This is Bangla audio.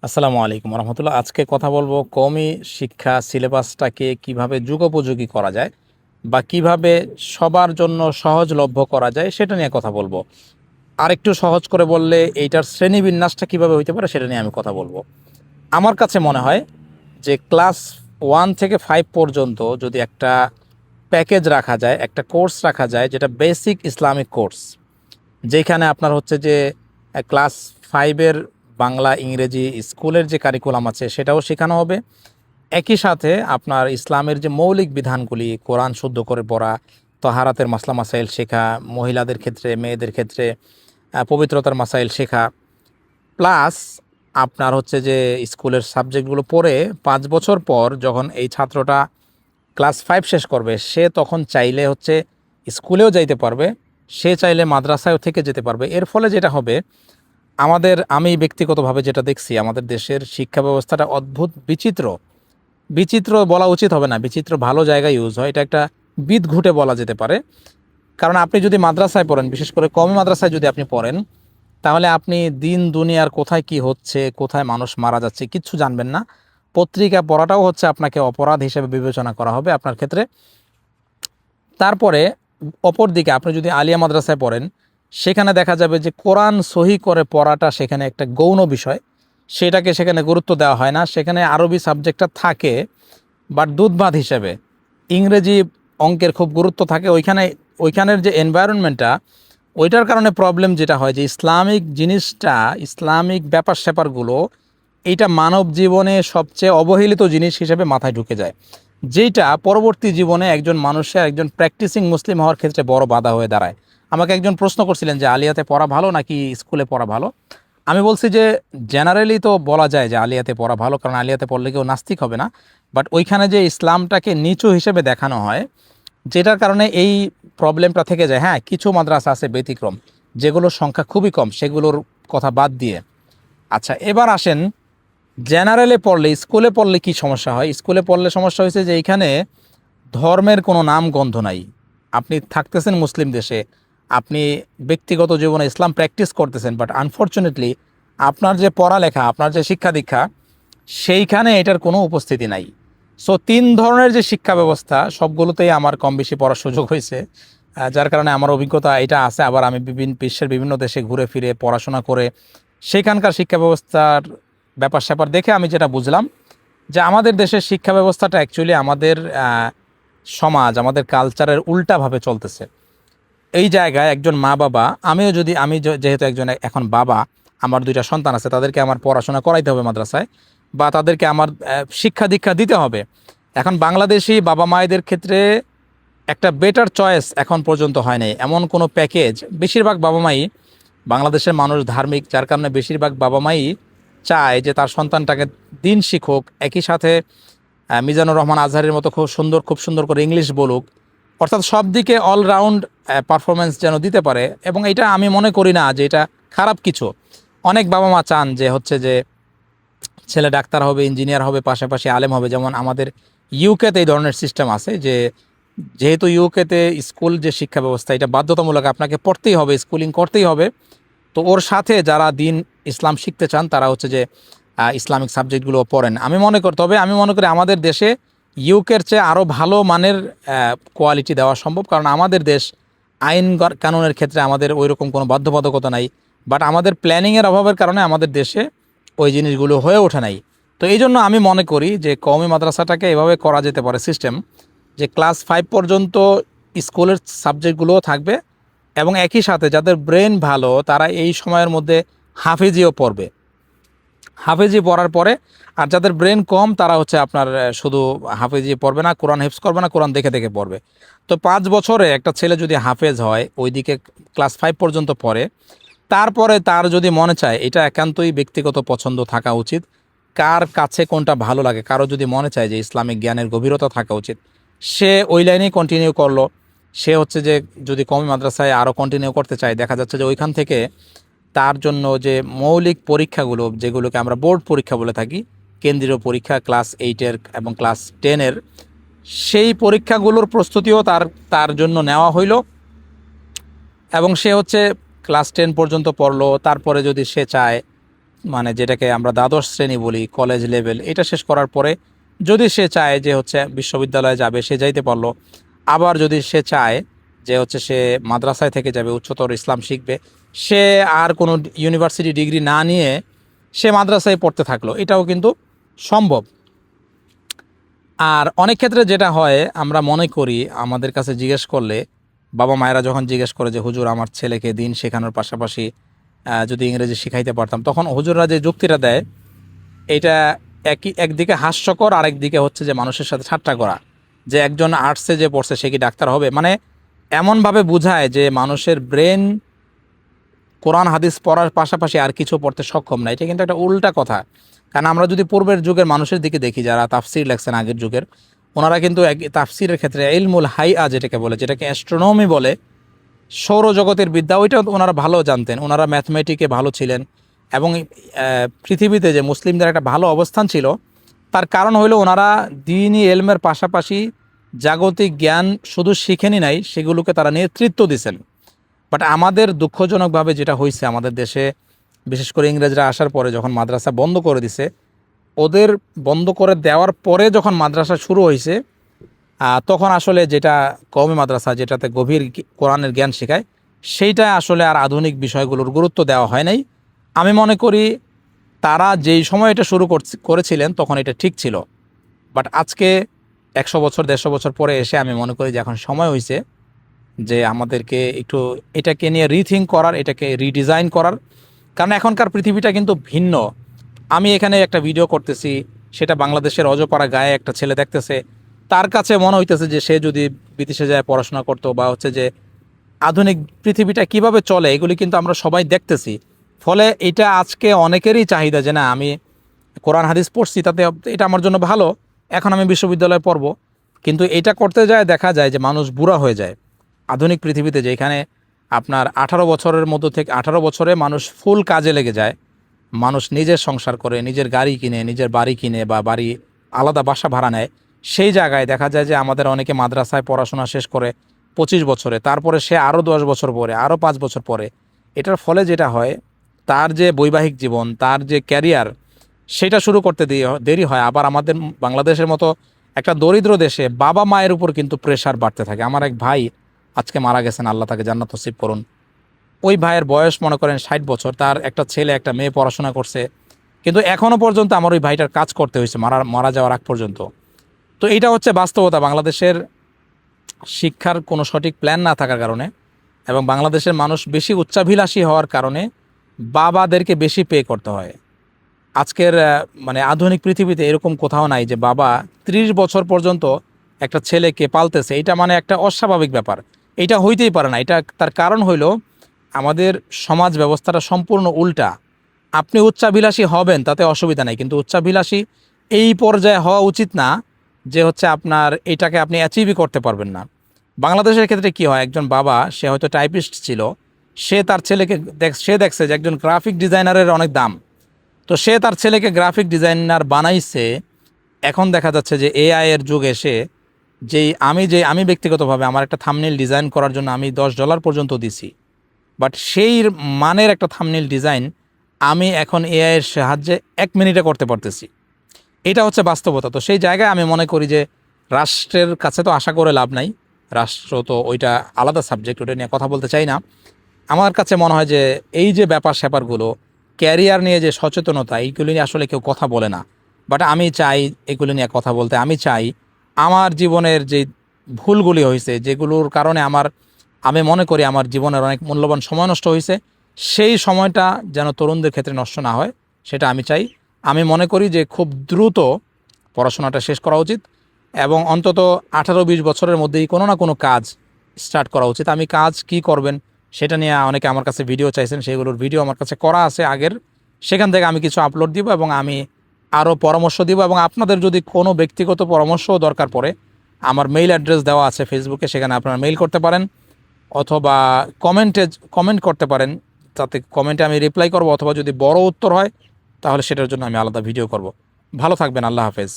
আসসালামু আলাইকুম রহমতুল্লাহ। আজকে কথা বলবো কওমি শিক্ষা সিলেবাসটাকে কিভাবে যুগোপযোগী করা যায় বা কিভাবে সবার জন্য সহজলভ্য করা যায় সেটা নিয়ে কথা বলবো। আরেকটু সহজ করে বললে এইটার শ্রেণীবিন্যাসটা কিভাবে হইতে পারে সেটা নিয়ে আমি কথা বলবো। আমার কাছে মনে হয় যে ক্লাস 1 থেকে 5 পর্যন্ত যদি একটা প্যাকেজ রাখা যায়, একটা কোর্স রাখা যায় যেটা বেসিক ইসলামিক কোর্স, যেখানে আপনার হচ্ছে যে ক্লাস 5-এর বাংলা ইংরেজি স্কুলের যে কারিকুলাম আছে সেটাও শেখানো হবে। একই সাথে আপনার ইসলামের যে মৌলিক বিধানগুলি, কোরআন শুদ্ধ করে পড়া, তহারাতের মাসলা মাসাইল শেখা, মহিলাদের ক্ষেত্রে মেয়েদের ক্ষেত্রে পবিত্রতার মাসাইল শেখা, প্লাস আপনার হচ্ছে যে স্কুলের সাবজেক্টগুলো পড়ে 5 বছর পর যখন এই ছাত্রটা ক্লাস 5 শেষ করবে সে তখন চাইলে হচ্ছে স্কুলেও যাইতে পারবে, সে চাইলে মাদ্রাসায়ও থেকে যেতে পারবে। এর ফলে যেটা হবে, আমি ব্যক্তিগতভাবে যেটা দেখছি, আমাদের দেশের শিক্ষা ব্যবস্থাটা অদ্ভুত বিচিত্র। বিচিত্র বলা উচিত হবে না, বিচিত্র ভালো জায়গায় ইউজ হয়, এটা একটা বিদঘুটে বলা যেতে পারে। কারণ আপনি যদি মাদ্রাসায় পড়েন, বিশেষ করে কওমি মাদ্রাসায় যদি আপনি পড়েন, তাহলে আপনি দিন দুনিয়ার কোথায় কি হচ্ছে, কোথায় মানুষ মারা যাচ্ছে কিচ্ছু জানবেন না। পত্রিকা পড়াটাও হচ্ছে আপনাকে অপরাধ হিসেবে বিবেচনা করা হবে আপনার ক্ষেত্রে। তারপরে অপরদিকে আপনি যদি আলিয়া মাদ্রাসায় পড়েন, সেখানে দেখা যাবে যে কোরআন সহি করে পড়াটা সেখানে একটা গৌণ বিষয়, সেটাকে সেখানে গুরুত্ব দেওয়া হয় না। সেখানে আরবি সাবজেক্টটা থাকে বাট দুধভাত হিসেবে, ইংরেজি অঙ্কের খুব গুরুত্ব থাকে ওইখানে। ওইখানের যে এনভায়রনমেন্টটা, ওইটার কারণে প্রবলেম যেটা হয় যে ইসলামিক জিনিসটা, ইসলামিক ব্যাপার স্যাপারগুলো, এইটা মানব জীবনে সবচেয়ে অবহেলিত জিনিস হিসেবে মাথায় ঢুকে যায়, যেটা পরবর্তী জীবনে একজন মানুষের, একজন প্র্যাকটিসিং মুসলিম হওয়ার ক্ষেত্রে বড় বাধা হয়ে দাঁড়ায়। আমাকে একজন প্রশ্ন করছিলেন যে আলিয়াতে পড়া ভালো নাকি স্কুলে পড়া ভালো। আমি বলছি যে জেনারেলি তো বলা যায় যে আলিয়াতে পড়া ভালো, কারণ আলিয়াতে পড়লে কেউ নাস্তিক হবে না। বাট ওইখানে যে ইসলামটাকে নিচু হিসেবে দেখানো হয়, যেটার কারণে এই প্রবলেমটা থেকে যায়। হ্যাঁ, কিছু মাদ্রাসা আছে ব্যতিক্রম, যেগুলোর সংখ্যা খুবই কম, সেগুলোর কথা বাদ দিয়ে। আচ্ছা, এবার আসেন জেনারেলে পড়লে, স্কুলে পড়লে কি সমস্যা হয়। স্কুলে পড়লে সমস্যা হয়েছে যে এইখানে ধর্মের কোনো নাম গন্ধ নাই। আপনি থাকতেছেন মুসলিম দেশে, আপনি ব্যক্তিগত জীবনে ইসলাম প্র্যাকটিস করতেছেন, বাট আনফর্চুনেটলি আপনার যে পড়ালেখা, আপনার যে শিক্ষা দীক্ষা, সেইখানে এটার কোনো উপস্থিতি নাই। সো 3 ধরনের যে শিক্ষা ব্যবস্থা, সবগুলোতেই আমার কম বেশি পড়ার সুযোগ হয়েছে, যার কারণে আমার অভিজ্ঞতা এটা আছে। আবার আমি বিশ্বের বিভিন্ন দেশে ঘুরে ফিরে পড়াশোনা করে সেখানকার শিক্ষা ব্যবস্থার ব্যাপার স্যাপার দেখে আমি যেটা বুঝলাম, যে আমাদের দেশের শিক্ষা ব্যবস্থাটা অ্যাকচুয়ালি আমাদের সমাজ, আমাদের কালচারের উল্টাভাবে চলতেছে। এই জায়গায় একজন মা বাবা, যেহেতু একজন এখন বাবা, আমার 2টা সন্তান আছে, তাদেরকে আমার পড়াশোনা করাইতে হবে মাদ্রাসায়, বা তাদেরকে আমার শিক্ষা দীক্ষা দিতে হবে। এখন বাংলাদেশি বাবা মায়েদের ক্ষেত্রে একটা বেটার চয়েস এখন পর্যন্ত হয় নাই, এমন কোনো প্যাকেজ। বেশিরভাগ বাবা মাই, বাংলাদেশের মানুষ ধার্মিক, যার কারণে বেশিরভাগ বাবা মাই চায় যে তার সন্তানটাকে দিন শিখুক, একই সাথে মিজানুর রহমান আজহারের মতো খুব সুন্দর করে ইংলিশ বলুক, অর্থাৎ সব দিকে অলরাউন্ড পারফরমেন্স যেন দিতে পারে। এবং এটা আমি মনে করি না যে এটা খারাপ কিছু। অনেক বাবা মা চান যে হচ্ছে যে ছেলে ডাক্তার হবে, ইঞ্জিনিয়ার হবে, পাশাপাশি আলেম হবে। যেমন আমাদের ইউকেতে এই ধরনের সিস্টেম আছে যে, যেহেতু ইউকেতে স্কুল যে শিক্ষা ব্যবস্থা, এটা বাধ্যতামূলক, আপনাকে পড়তেই হবে, স্কুলিং করতেই হবে। তো ওর সাথে যারা দিন ইসলাম শিখতে চান তারা হচ্ছে যে ইসলামিক সাবজেক্টগুলো পড়েন। তবে আমি মনে করি আমাদের দেশে ইউকের চেয়ে আরও ভালো মানের কোয়ালিটি দেওয়া সম্ভব, কারণ আমাদের দেশ আইন কানুনের ক্ষেত্রে আমাদের ওই রকম কোনো বাধ্যবাধকতা নাই। বাট আমাদের প্ল্যানিংয়ের অভাবের কারণে আমাদের দেশে ওই জিনিসগুলো হয়ে ওঠে নাই। তো এই জন্য আমি মনে করি যে কওমি মাদ্রাসাটাকে এভাবে করা যেতে পারে সিস্টেম, যে ক্লাস 5 পর্যন্ত স্কুলের সাবজেক্টগুলোও থাকবে, এবং একই সাথে যাদের ব্রেন ভালো তারা এই সময়ের মধ্যে হাফেজিও পড়বে। হাফেজি পড়ার পরে, আর যাদের ব্রেন কম তারা হচ্ছে আপনার শুধু হাফেজি পড়বে না, কোরআন হেফজ করবে না, কোরআন দেখে দেখে পড়বে। তো 5 বছরে একটা ছেলে যদি হাফেজ হয়, ওইদিকে ক্লাস 5 পর্যন্ত পড়ে, তারপরে তার যদি মনে চায়, এটা একান্তই ব্যক্তিগত পছন্দ থাকা উচিত, কার কাছে কোনটা ভালো লাগে। কারো যদি মনে চায় যে ইসলামিক জ্ঞানের গভীরতা থাকা উচিত, সে ওই লাইনেই কন্টিনিউ করলো। সে হচ্ছে যে যদি কওমি মাদ্রাসায় আরও কন্টিনিউ করতে চায়, দেখা যাচ্ছে যে ওইখান থেকে তার জন্য যে মৌলিক পরীক্ষাগুলো, যেগুলোকে আমরা বোর্ড পরীক্ষা বলে থাকি, কেন্দ্রীয় পরীক্ষা ক্লাস 8-এর এবং ক্লাস 10-এর, সেই পরীক্ষাগুলোর প্রস্তুতিও তার তার জন্য নেওয়া হইল। এবং সে হচ্ছে ক্লাস 10 পর্যন্ত পড়লো। তারপরে যদি সে চায় মানে যেটাকে আমরা দ্বাদশ শ্রেণী বলি, কলেজ লেভেল, এটা শেষ করার পরে যদি সে চায় যে হচ্ছে বিশ্ববিদ্যালয়ে যাবে, সে যাইতে পারলো। আবার যদি সে চায় যে হচ্ছে সে মাদ্রাসায় থেকে যাবে, উচ্চতর ইসলাম শিখবে, সে আর কোনো ইউনিভার্সিটি ডিগ্রি না নিয়ে সে মাদ্রাসায় পড়তে থাকলো, এটাও কিন্তু সম্ভব। আর অনেক ক্ষেত্রে যেটা হয়, আমরা মনে করি, আমাদের কাছে জিজ্ঞেস করলে, বাবা মায়েরা যখন জিজ্ঞেস করে যে হুজুর আমার ছেলেকে দিন শেখানোর পাশাপাশি যদি ইংরেজি শিখাইতে পারতাম, তখন হুজুররা যে যুক্তিটা দেয়, এটা একদিকে হাস্যকর, আর একদিকে হচ্ছে যে মানুষের সাথে ঠাট্টা করা, যে একজন আর্টসে যে পড়ছে সে কি ডাক্তার হবে। মানে এমনভাবে বোঝায় যে মানুষের ব্রেন কোরআন হাদিস পড়ার পাশাপাশি আর কিছু পড়তে সক্ষম না। এটা কিন্তু একটা উল্টা কথা। কারণ আমরা যদি পূর্বের যুগের মানুষের দিকে দেখি, যারা তাফসির লেখছেন আগের যুগের, ওনারা কিন্তু তাফসিরের ক্ষেত্রে ইলমুল হাইআ যেটাকে বলে, যেটাকে অ্যাস্ট্রোনমি বলে, সৌরজগতের বিদ্যা, ওইটা ওনারা ভালো জানতেন। ওনারা ম্যাথমেটিকে ভালো ছিলেন। এবং পৃথিবীতে যে মুসলিমদের একটা ভালো অবস্থান ছিল, তার কারণ হলো ওনারা দ্বীনি এলমের পাশাপাশি জাগতিক জ্ঞান শুধু শিখেনি নাই, সেগুলোকে তারা নেতৃত্ব দিয়েছেন। বাট আমাদের দুঃখজনকভাবে যেটা হয়েছে আমাদের দেশে, বিশেষ করে ইংরেজরা আসার পরে যখন মাদ্রাসা বন্ধ করে দিছে, ওদের বন্ধ করে দেওয়ার পরে যখন মাদ্রাসা শুরু হয়েছে, তখন আসলে যেটা কওমি মাদ্রাসা, যেটাতে গভীর কোরআনের জ্ঞান শেখায়, সেইটা আসলে আর আধুনিক বিষয়গুলোর গুরুত্ব দেওয়া হয় নাই। আমি মনে করি তারা যেই সময় এটা শুরু করেছিলেন তখন এটা ঠিক ছিল। বাট আজকে 100 বছর 150 বছর পরে এসে আমি মনে করি যে এখন সময় হয়েছে যে আমাদেরকে একটু এটাকে নিয়ে রিথিঙ্ক করার, এটাকে রিডিজাইন করার। কারণ এখনকার পৃথিবীটা কিন্তু ভিন্ন। আমি এখানে একটা ভিডিও করতেছি, সেটা বাংলাদেশের অজপাড়া গায়ে একটা ছেলে দেখতেছে, তার কাছে মনে হইতেছে যে সে যদি বিদেশে যায় পড়াশোনা করতো, বা হচ্ছে যে আধুনিক পৃথিবীটা কিভাবে চলে, এগুলি কিন্তু আমরা সবাই দেখতেছি। ফলে এটা আজকে অনেকেরই চাহিদা যে না, আমি কোরআন হাদিস পড়ছি, তাতে এটা আমার জন্য ভালো, এখন আমি বিশ্ববিদ্যালয়ে পড়ব। কিন্তু এটা করতে যায় দেখা যায় যে মানুষ বুড়া হয়ে যায়। আধুনিক পৃথিবীতে যেখানে আপনার 18 বছরের মধ্যে থেকে 18 বছরে মানুষ ফুল কাজে লেগে যায়, মানুষ নিজের সংসার করে, নিজের গাড়ি কিনে, নিজের বাড়ি কিনে, বা বাড়ি আলাদা বাসা ভাড়া নেয়, সেই জায়গায় দেখা যায় যে আমাদের অনেকে মাদ্রাসায় পড়াশোনা শেষ করে 25 বছরে, তারপরে সে আরও 10 বছর পরে, আরও 5 বছর পরে। এটার ফলে যেটা হয়, তার যে বৈবাহিক জীবন, তার যে ক্যারিয়ার, সেটা শুরু করতে দেরি হয়। আবার আমাদের বাংলাদেশের মতো একটা দরিদ্র দেশে বাবা মায়ের উপর কিন্তু প্রেশার বাড়তে থাকে। আমার এক ভাই আজকে মারা গেছেন, আল্লাহ তাকে জান্নাত নসিব করুন। ওই ভাইয়ের বয়স মনে করেন 60 বছর, তার একটা ছেলে একটা মেয়ে পড়াশোনা করছে, কিন্তু এখনও পর্যন্ত আমার ওই ভাইটার কাজ করতে হয়েছে মারা যাওয়ার আগ পর্যন্ত। তো এইটা হচ্ছে বাস্তবতা বাংলাদেশের শিক্ষার কোনো সঠিক প্ল্যান না থাকার কারণে, এবং বাংলাদেশের মানুষ বেশি উচ্চাভিলাষী হওয়ার কারণে বাবাদেরকে বেশি পে করতে হয়। আজকের মানে আধুনিক পৃথিবীতে এরকম কোথাও নাই যে বাবা 30 বছর পর্যন্ত একটা ছেলেকে পালতেছে। এটা মানে একটা অস্বাভাবিক ব্যাপার, এটা হইতেই পারে না। এটা তার কারণ হইল আমাদের সমাজ ব্যবস্থাটা সম্পূর্ণ উল্টা। আপনি উচ্চাভিলাষী হবেন তাতে অসুবিধা নেই, কিন্তু উচ্চাভিলাষী এই পর্যায়ে হওয়া উচিত না যে হচ্ছে আপনার এটাকে আপনি অ্যাচিভই করতে পারবেন না। বাংলাদেশের ক্ষেত্রে কি হয়, একজন বাবা সে হয়তো টাইপিস্ট ছিল, সে তার ছেলেকে সে দেখছে যে একজন গ্রাফিক ডিজাইনারের অনেক দাম, তো সে তার ছেলেকে গ্রাফিক ডিজাইনার বানাইছে। এখন দেখা যাচ্ছে যে এআই এর যুগ এসে আমি ব্যক্তিগতভাবে আমার একটা থাম্বনেইল ডিজাইন করার জন্য আমি $10 পর্যন্ত দিছি, বাট সেই মানের একটা থাম্বনেইল ডিজাইন আমি এখন এআই এর সাহায্যে 1 মিনিটে করতে পারতেছি। এটা হচ্ছে বাস্তবতা। তো সেই জায়গায় আমি মনে করি যে রাষ্ট্রের কাছে তো আশা করে লাভ নাই, রাষ্ট্র তো ওইটা আলাদা সাবজেক্ট, ওটা নিয়ে কথা বলতে চাই না। আমার কাছে মনে হয় যে এই যে ব্যাপার স্যাপারগুলো, ক্যারিয়ার নিয়ে যে সচেতনতা, এইগুলো নিয়ে আসলে কেউ কথা বলে না। বাট আমি চাই এগুলো নিয়ে কথা বলতে। আমি চাই আমার জীবনের যে ভুলগুলি হয়েছে, যেগুলোর কারণে আমি মনে করি আমার জীবনের অনেক মূল্যবান সময় নষ্ট হয়েছে, সেই সময়টা যেন তরুণদের ক্ষেত্রে নষ্ট না হয়, সেটা আমি চাই। আমি মনে করি যে খুব দ্রুত পড়াশোনাটা শেষ করা উচিত, এবং অন্তত 18-20 বছরের মধ্যেই কোনো না কোনো কাজ স্টার্ট করা উচিত। আমি কাজ কি করবেন সেটা নিয়ে অনেকে আমার কাছে ভিডিও চাইছেন, সেগুলোর ভিডিও আমার কাছে করা আছে আগের, সেখান থেকে আমি কিছু আপলোড দিব, এবং আমি আরও পরামর্শ দিব। এবং আপনাদের যদি কোনো ব্যক্তিগত পরামর্শও দরকার পড়ে, আমার মেইল অ্যাড্রেস দেওয়া আছে ফেসবুকে, সেখানে আপনারা মেইল করতে পারেন, অথবা কমেন্ট করতে পারেন, তাতে কমেন্টে আমি রিপ্লাই করব, অথবা যদি বড় উত্তর হয় তাহলে সেটার জন্য আমি আলাদা ভিডিও করব। ভালো থাকবেন, আল্লাহ হাফেজ।